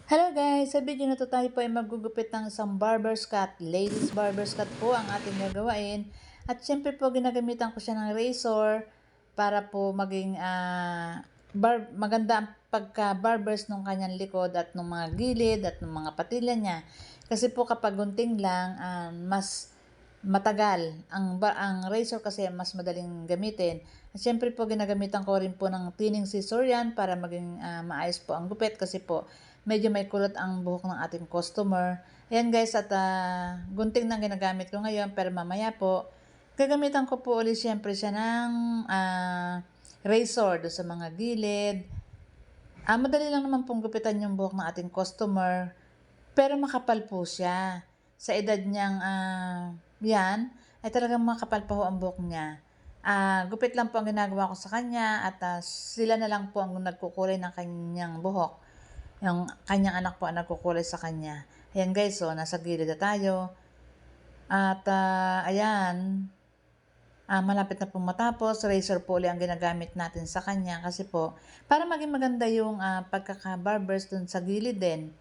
Hello guys! Sa video na to tayo po ay magugupit ng isang barber's cut. Ladies barber's cut po ang ating gagawain. At syempre po ginagamitan ko siya ng razor para po maging maganda ang pagka-barbers ng kanyang likod at ng mga gilid at ng mga patilya niya. Kasi po kapag gunting lang, mas matagal. Ang razor kasi mas madaling gamitin. At syempre po ginagamitan ko rin po ng thinning scissor yan para maging maayos po ang gupit kasi po medyo may kulot ang buhok ng ating customer. Ayan guys, at gunting na ginagamit ko ngayon, pero mamaya po gagamitan ko po ulit syempre siya ng razor do sa mga gilid. Madali lang naman pong gupitan yung buhok ng ating customer, pero makapal po siya. Sa edad niyang yan, ay talagang makapal pa ho ang buhok niya. Gupit lang po ang ginagawa ko sa kanya at sila na lang po ang nagkukulay ng kanyang buhok. Yung kanyang anak po ang nagkukulay sa kanya. Ayan guys, so nasa gilid na tayo. At ayan, malapit na pong matapos. Razor po ulit ang ginagamit natin sa kanya kasi po, para maging maganda yung pagkaka-barbers dun sa gilid din.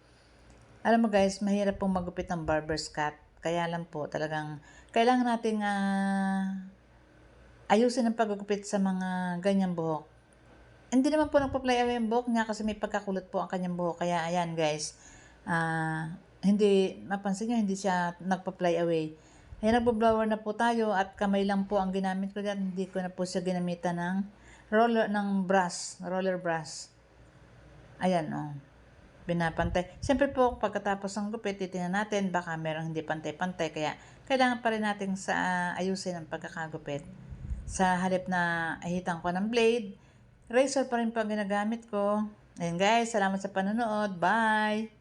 Alam mo guys, mahirap pong magupit ng barber's cut. Kaya lang po, talagang kailangan nating ayusin ang paggugupit sa mga ganyang buhok. Hindi naman po nagpa-fly away ang buhok niya kasi may pagkakulot po ang kanyang buhok. Kaya ayan guys, hindi, mapansin nyo, hindi siya nagpa-fly away. Ayan, nagbo-blower na po tayo at kamay lang po ang ginamit ko dyan. Hindi ko na po siya ginamitan ng roller brush. Ayan pinapantay. Siyempre po, pagkatapos ng gupit, titingnan natin, baka merong hindi pantay-pantay. Kaya, kailangan pa rin natin ayusin ang pagkakagupit. Sa halip na ahitan ko ng blade, razor pa rin po ang ginagamit ko. Ayan guys, salamat sa panonood. Bye!